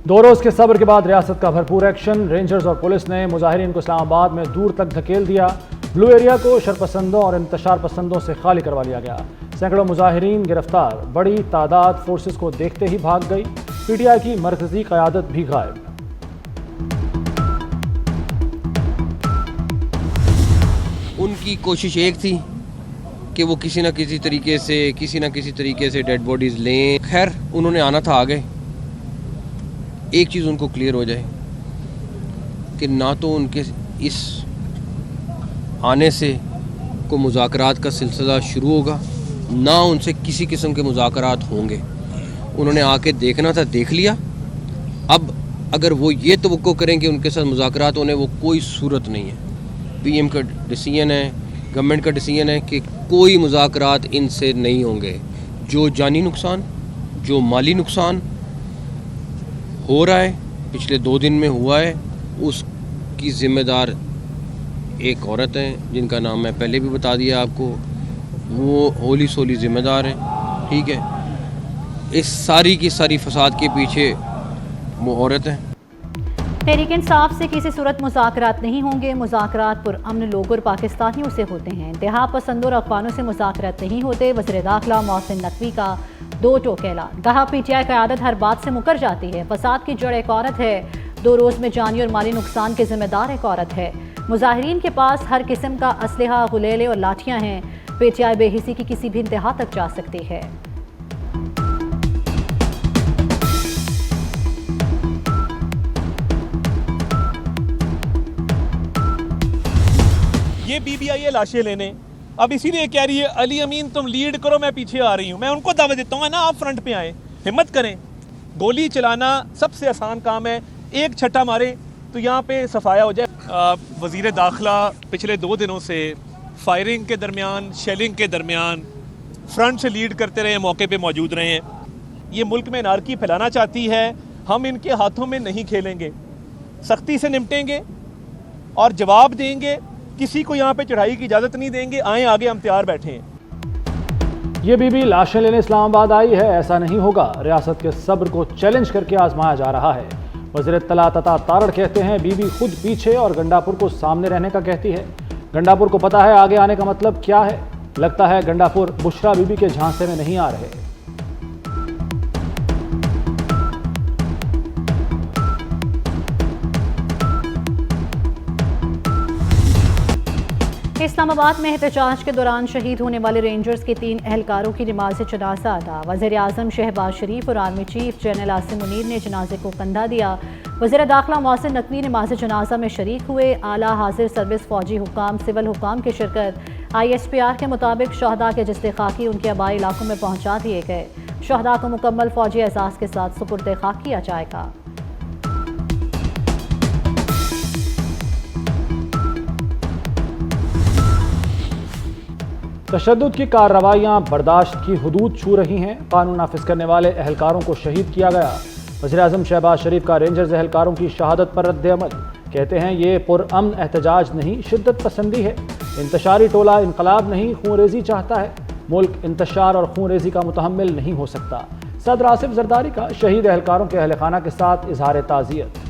2 रोज के सब्र के बाद रियासत का भरपूर एक्शन। रेंजर्स और पुलिस ने मुजाहिरीन को इस्लामाबाद में दूर तक धकेल दिया। ब्लू एरिया को शरपसंदों और इंतशार पसंदों से खाली करवा लिया गया। सैकड़ों मुजाहिरीन गिरफ्तार, बड़ी तादाद फोर्सेस को देखते ही भाग गई। पीटीआई की मरकजी क़यादत भी गायब। उनकी कोशिश एक थी कि वो किसी न किसी तरीके से डेड बॉडीज लें। खैर उन्होंने आना था, आ गए। एक चीज़ उनको क्लियर हो जाए कि ना तो उनके इस आने से को मुज़ाकरात का सिलसिला शुरू होगा, ना उनसे किसी किस्म के मुज़ाकरात होंगे। उन्होंने आके देखना था, देख लिया। अब अगर वो ये तवक्को करें कि उनके साथ मुज़ाकरात होने, वो कोई सूरत नहीं है। पीएम का डिसीजन है, गवर्नमेंट का डिसीजन है कि कोई मुज़ाकरात इनसे नहीं होंगे। जो जानी नुकसान, जो माली नुकसान हो रहा है, पिछले 2 दिन में हुआ है, उसकी ज़िम्मेदार एक औरत है जिनका नाम मैं पहले भी बता दिया आपको। वो होली सोली ज़िम्मेदार है, ठीक है। इस सारी की सारी फसाद के पीछे वो औरत है। तहरीक इंसाफ से किसी सूरत मुज़ाकरात नहीं होंगे। मुज़ाकरात पुरअमन लोगों और पाकिस्तानियों से होते हैं, इंतहा पसंदों और अखवानों से मुज़ाकरात नहीं होते। वज़ीर दाखिला मोहसिन नकवी का 2 टोक ऐलान। कहा पीटीआई क़यादत हर बात से मुकर जाती है। फसाद की जड़ एक औरत है। 2 रोज़ में जानी और माली नुकसान के जिम्मेदार एक औरत है। मुजाहिरीन के पास हर किस्म का असलहा, गुलेले और लाठियाँ हैं। पीटीआई बेहिसी की किसी भी इंतहा तक जा सकती है। ये बीबीआई लाशें लेने, अब इसीलिए कह रही है अली अमीन तुम लीड करो, मैं पीछे आ रही हूँ। मैं उनको दावत देता हूँ ना, आप फ्रंट पे आए, हिम्मत करें। गोली चलाना सबसे आसान काम है, एक छट्टा मारे तो यहाँ पे सफाया हो जाए। वज़ीर दाखिला पिछले 2 दिनों से फायरिंग के दरमियान, शेलिंग के दरमियान फ्रंट से लीड करते रहे, मौके पे मौजूद रहे हैं। ये मुल्क में नारकी फैलाना चाहती है, हम इनके हाथों में नहीं खेलेंगे, सख्ती से निपटेंगे और जवाब देंगे। किसी को यहाँ पे चढ़ाई की इजाज़त नहीं देंगे। आए आगे, हम तैयार बैठे हैं। ये बीबी लाशें लेने इस्लामाबाद आई है, ऐसा नहीं होगा। रियासत के सब्र को चैलेंज करके आजमाया जा रहा है। वज़ीर इत्तलात अता तारड़ कहते हैं बीबी खुद पीछे और गंडापुर को सामने रहने का कहती है। गंडापुर को पता है आगे आने का मतलब क्या है। लगता है गंडापुर बुशरा बीबी के झांसे में नहीं आ रहे। इस्लामाबाद में एहतजाज के दौरान शहीद होने वाले रेंजर्स के 3 एहलकारों की नमाज जनाजा अदा। वज़ीर आज़म शहबाज शरीफ और army chief general Asim Munir ने जनाजे को कंधा दिया। वज़ीर दाखिला मोहसिन नकवी नमाज जनाजा में शरीक हुए। आला हाजिर सर्विस, फौजी हुकाम, सिविल हुकाम की शिरकत। ISPR के मुताबिक शहदा के जिस्ते खाकी उनके आबाई इलाकों में पहुँचा दिए गए। शहदा को मुकम्मल फौजी एजाज़ के साथ सुपुर्द खाक किया जाएगा। तशद्दुद की कार्रवाइयाँ बर्दाश्त की हुदूद छू रही हैं। कानून नाफिज करने वाले एहलकारों को शहीद किया गया। वज़ीर आज़म शहबाज शरीफ का रेंजर्स एहलकारों की शहादत पर रद्द-ए-अमल। कहते हैं ये पुरअमन एहतजाज नहीं, शिद्दत पसंदी है। इंतशारी टोला इनकलाब नहीं, खूनरेज़ी चाहता है। मुल्क इंतशार और खूनरेज़ी का मुतहम्मिल नहीं हो सकता। सदर आसिफ जरदारी का शहीद एहलकारों के अहल खाना के साथ इजहार ताज़ियत।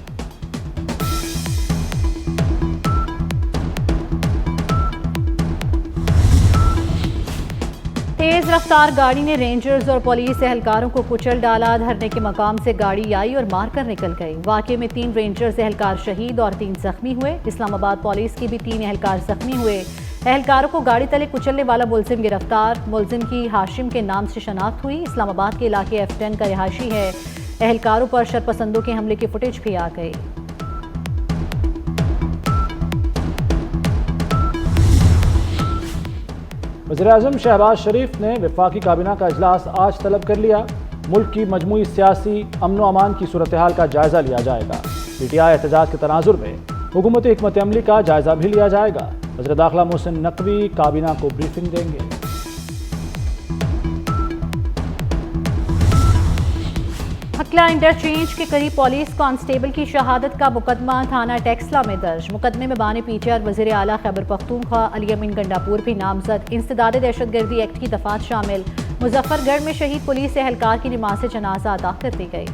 तेज रफ्तार गाड़ी ने रेंजर्स और पुलिस एहलकारों को कुचल डाला। धरने के मकाम से गाड़ी आई और मारकर निकल गई। वाक़े में 3 रेंजर्स एहलकार शहीद और 3 जख्मी हुए। इस्लामाबाद पुलिस के भी 3 एहलकार जख्मी हुए। एहलकारों को गाड़ी तले कुचलने वाला मुलजिम गिरफ्तार। मुलजिम की हाशिम के नाम से शनाख्त हुई। इस्लामाबाद के इलाके F10 का रिहायशी है। एहलकारों पर शरपसंदों के हमले की फुटेज भी आ गई। वज़ीर-ए-आज़म शहबाज शरीफ ने वफाकी काबीना का इजलास आज तलब कर लिया। मुल्क की मजमूई सियासी अमन व अमान की सूरत हाल का जायज़ा लिया जाएगा। पीटीआई एहतजाज के तनाजुर में हुकूमती हिकमत अमली का जायज़ा भी लिया जाएगा। वज़ीर दाखिला मोहसिन नकवी काबीना को ब्रीफिंग देंगे। हकला इंटरचेंज के करीब पुलिस कांस्टेबल की शहादत का मुकदमा थाना टेक्सला में दर्ज। मुकदमे में बानी पीटीआई और वज़ीर आला खैबर पख्तूनख्वा अली अमीन गंडापुर भी नामजद। इंसदाद दहशतगर्दी एक्ट की दफात शामिल। मुजफ्फरगढ़ में शहीद पुलिस एहलकार की नमाज जनाजा अदा कर दी गई।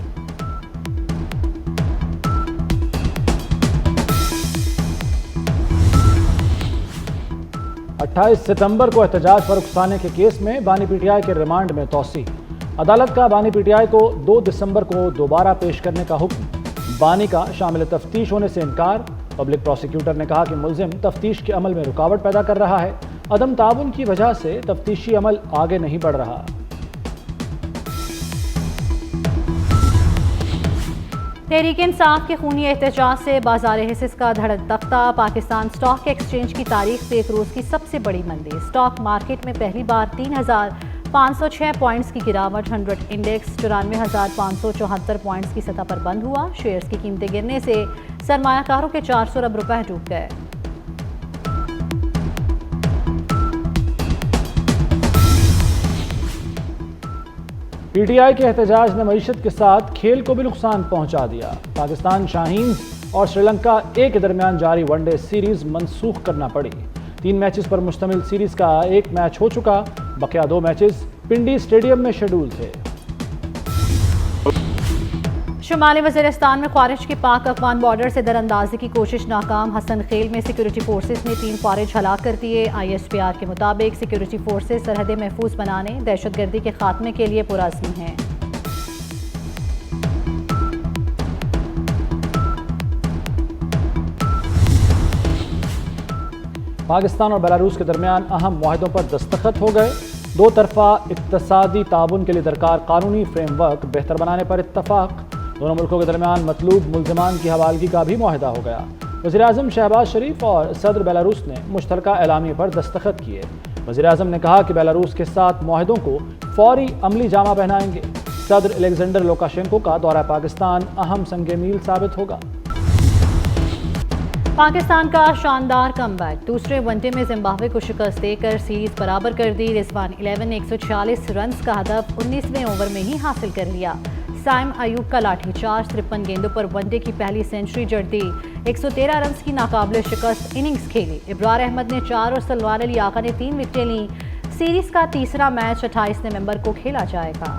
28 सितंबर को एहतजाज पर उकसाने के केस में बानी पीटीआई के रिमांड में तौसी। अदालत का बानी पीटीआई को 2 दिसंबर को दोबारा पेश करने का हुक्म। बानी का शामिल तफ्तीश होने से इनकार। पब्लिक प्रोसिक्यूटर ने कहा कि मुल्जिम तफ्तीश के अमल में रुकावट पैदा कर रहा है। अदम ताउन की वजह से तफ्तीशी अमल आगे नहीं बढ़ रहा। तहरीक इंसाफ के खूनी एहतजाज से बाजार हिस्स का धड़क दफ्ता। पाकिस्तान स्टॉक एक्सचेंज की तारीख से एक रोज़ की सबसे बड़ी मंदी। स्टॉक मार्केट में पहली बार 3,506 पॉइंट्स की गिरावट। 100 इंडेक्स 94,574 पॉइंट्स की सतह पर बंद हुआ। शेयर्स की कीमतें गिरने से सरमायाकारों के 400 अरब रुपए डूब गए। पीटीआई के एहतजाज ने मईशत के साथ खेल को भी नुकसान पहुंचा दिया। पाकिस्तान शाहीन्स और श्रीलंका ए के दरमियान जारी वनडे सीरीज मनसूख करना पड़ी। 3 मैचेस पर मुश्तमिल सीरीज का एक मैच हो चुका। बकिया 2 मैचेस पिंडी स्टेडियम में शेड्यूल थे। शुमाली वज़ीरिस्तान में ख्वारिज के पाक अफगान बॉर्डर से दरअंदाजी की कोशिश नाकाम। हसन खेल में सिक्योरिटी फोर्सेस ने 3 ख्वारिज हलाक कर दिए। ISPR के मुताबिक सिक्योरिटी फोर्सेस सरहदें महफूज बनाने, दहशतगर्दी के खात्मे के लिए पुरअज़्म हैं। पाकिस्तान और बेलारूस के दरमियान अहम मुआहदों पर दस्तखत हो गए। 2 तरफा इक्तसादी ताउन के लिए दरकार कानूनी फ्रेमवर्क बेहतर बनाने पर इत्तफाक। दोनों मुल्कों के दरमियान मतलूब मुल्ज़िमान की हवालगी का भी मुआहदा हो गया। वज़ीर-ए-आज़म शहबाज शरीफ और सदर बेलारूस ने मुश्तरका एलामिये पर दस्तखत किए। वज़ीर-ए-आज़म ने कहा कि बेलारूस के साथ मुआहदों को फौरी अमली जामा पहनाएंगे। सदर अलेक्जेंडर लुकाशेंको का दौरा पाकिस्तान अहम संगे मील साबित होगा। पाकिस्तान का शानदार कमबैक। दूसरे वनडे में जिम्बाब्वे को शिकस्त देकर सीरीज बराबर कर दी। रिजवान 11 ने 146 रन का हदफ 19वें ओवर में ही हासिल कर लिया। साइम अयूब का लाठीचार्ज 53 गेंदों पर वनडे की पहली सेंचुरी जड़ दी। 113 रन की नाकाबिले शिकस्त इनिंग्स खेली। इब्रार अहमद ने 4 और सलमान अली आका ने 3 विकेटें ली। सीरीज का तीसरा मैच 28 नवंबर को खेला जाएगा।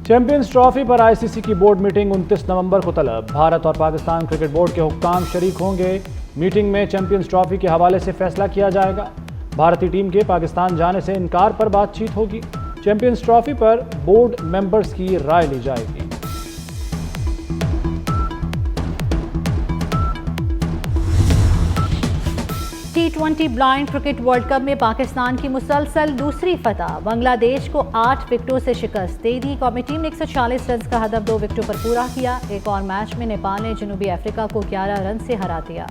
चैंपियंस ट्रॉफी पर ICC की बोर्ड मीटिंग 29 नवंबर को तलब। भारत और पाकिस्तान क्रिकेट बोर्ड के हुक्काम शरीक होंगे। मीटिंग में चैंपियंस ट्रॉफी के हवाले से फैसला किया जाएगा। भारतीय टीम के पाकिस्तान जाने से इनकार पर बातचीत होगी। चैंपियंस ट्रॉफी पर बोर्ड मेंबर्स की राय ली जाएगी। T20 blind cricket world cup में पाकिस्तान की मुसलसल दूसरी फतह। बांग्लादेश को 8 विकेटों से शिकस्त दे दी। कौमी टीम ने 140 रन का हदफ 2 विकेटों पर पूरा किया। एक और मैच में नेपाल ने जनूबी अफ्रीका को 11 रन से हरा दिया।